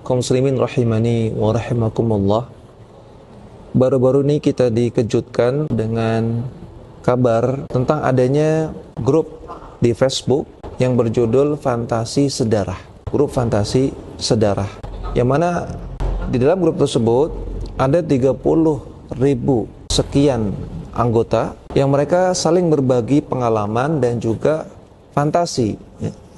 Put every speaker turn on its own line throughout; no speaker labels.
kaum muslimin rahimani wa rahimakumullah. Baru-baru ini kita dikejutkan dengan kabar tentang adanya grup di Facebook yang berjudul Fantasi Sedarah. Grup Fantasi Sedarah, yang mana di dalam grup tersebut ada 30.000 sekian anggota yang mereka saling berbagi pengalaman dan juga fantasi,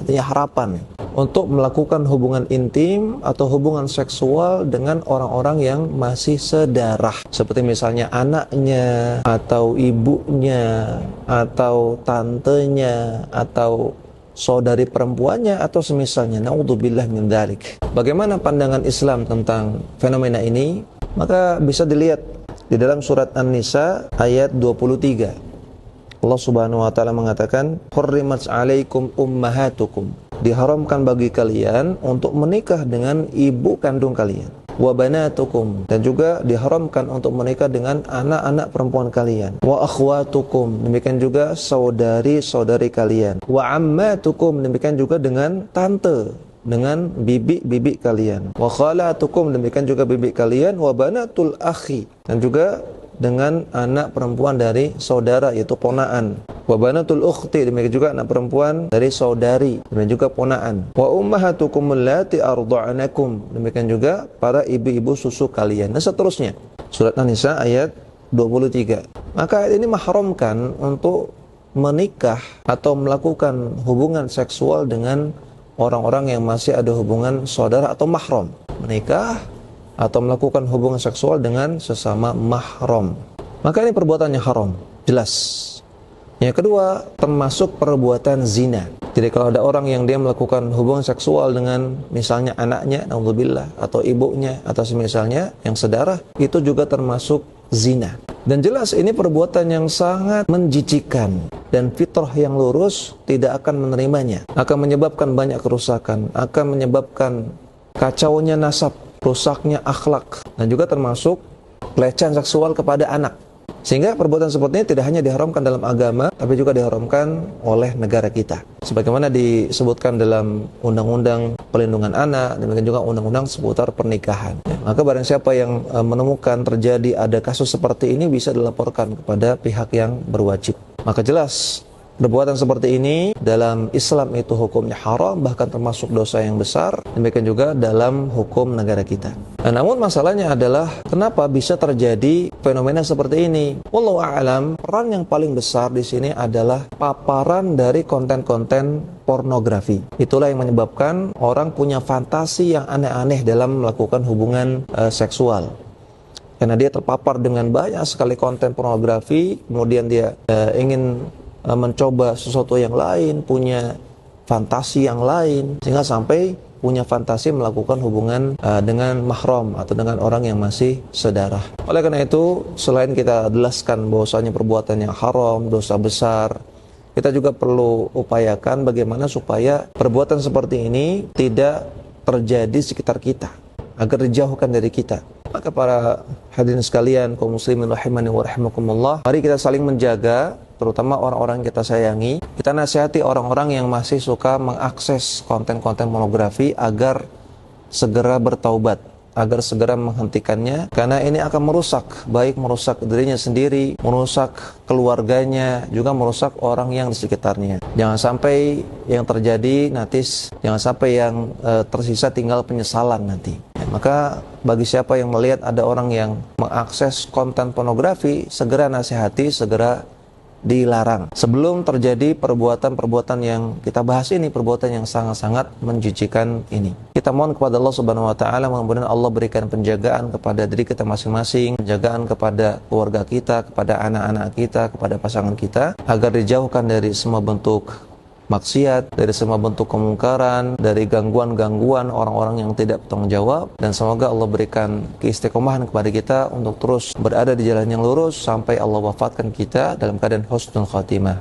artinya harapan untuk melakukan hubungan intim atau hubungan seksual dengan orang-orang yang masih sedarah, seperti misalnya anaknya atau ibunya atau tantenya atau saudari perempuannya atau semisalnya. Naudzubillah min dzalik. Bagaimana pandangan Islam tentang fenomena ini? Maka bisa dilihat di dalam surat An-Nisa ayat 23. Allah Subhanahu wa taala mengatakan, "Hurrimat 'alaikum ummahatukum." Diharamkan bagi kalian untuk menikah dengan ibu kandung kalian. Wa banatukum, dan juga diharamkan untuk menikah dengan anak-anak perempuan kalian. Wa akhwatukum, demikian juga saudari-saudari kalian. Wa ammatukum, demikian juga dengan tante, dengan bibi-bibi kalian. Wa khalatukum, demikian juga bibi kalian. Wa banatul akhi, dan juga dengan anak perempuan dari saudara, yaitu ponaan. Wa banatul ukhti, demikian juga anak perempuan dari saudari, demikian juga ponaan. Wa ummahatukum allati arda'anakum, demikian juga para ibu-ibu susu kalian, dan seterusnya. Surat An-Nisa ayat 23. Maka ayat ini mahramkan untuk menikah atau melakukan hubungan seksual dengan orang-orang yang masih ada hubungan saudara atau mahram. Menikah atau melakukan hubungan seksual dengan sesama mahram. Maka ini perbuatannya haram, jelas. Yang kedua, termasuk perbuatan zina. Jadi kalau ada orang yang dia melakukan hubungan seksual dengan misalnya anaknya, naudzubillah, atau ibunya, atau semisalnya yang sedarah, itu juga termasuk zina. Dan jelas ini perbuatan yang sangat menjijikkan, dan fitrah yang lurus tidak akan menerimanya. Akan menyebabkan banyak kerusakan, akan menyebabkan kacaunya nasab, rusaknya akhlak, dan juga termasuk pelecehan seksual kepada anak. Sehingga perbuatan seperti ini tidak hanya diharamkan dalam agama, tapi juga diharamkan oleh negara kita. Sebagaimana disebutkan dalam Undang-Undang Perlindungan Anak, demikian juga Undang-Undang seputar pernikahan. Maka barang siapa yang menemukan terjadi ada kasus seperti ini, bisa dilaporkan kepada pihak yang berwajib. Maka jelas, perbuatan seperti ini dalam Islam itu hukumnya haram, bahkan termasuk dosa yang besar. Demikian juga dalam hukum negara kita. Nah, namun masalahnya adalah kenapa bisa terjadi fenomena seperti ini? Wallahu a'lam, peran yang paling besar di sini adalah paparan dari konten-konten pornografi. Itulah yang menyebabkan orang punya fantasi yang aneh-aneh dalam melakukan hubungan seksual. Karena dia terpapar dengan banyak sekali konten pornografi, kemudian dia ingin mencoba sesuatu yang lain, punya fantasi yang lain, sehingga sampai punya fantasi melakukan hubungan dengan mahram atau dengan orang yang masih sedarah. Oleh karena itu, selain kita jelaskan bahwasanya perbuatan yang haram, dosa besar, kita juga perlu upayakan bagaimana supaya perbuatan seperti ini tidak terjadi di sekitar kita, agar dijauhkan dari kita. Maka para hadirin sekalian, kaum muslimin rahimani wa rahimakumullah, mari kita saling menjaga, terutama orang-orang yang kita sayangi. Kita nasihati orang-orang yang masih suka mengakses konten-konten pornografi agar segera bertaubat, agar segera menghentikannya, karena ini akan merusak, baik merusak dirinya sendiri, merusak keluarganya, juga merusak orang yang di sekitarnya. Jangan sampai yang terjadi natis, jangan sampai yang tersisa tinggal penyesalan nanti. Maka bagi siapa yang melihat ada orang yang mengakses konten pornografi, segera nasihati, segera dilarang. Sebelum terjadi perbuatan-perbuatan yang kita bahas ini, perbuatan yang sangat-sangat menjijikkan ini. Kita mohon kepada Allah Subhanahu wa taala, mudah-mudahan Allah berikan penjagaan kepada diri kita masing-masing, penjagaan kepada keluarga kita, kepada anak-anak kita, kepada pasangan kita, agar dijauhkan dari semua bentuk maksiat, dari semua bentuk kemungkaran, dari gangguan-gangguan orang-orang yang tidak bertanggung jawab, dan semoga Allah berikan keistiqomahan kepada kita untuk terus berada di jalan yang lurus sampai Allah wafatkan kita dalam keadaan husnul khatimah.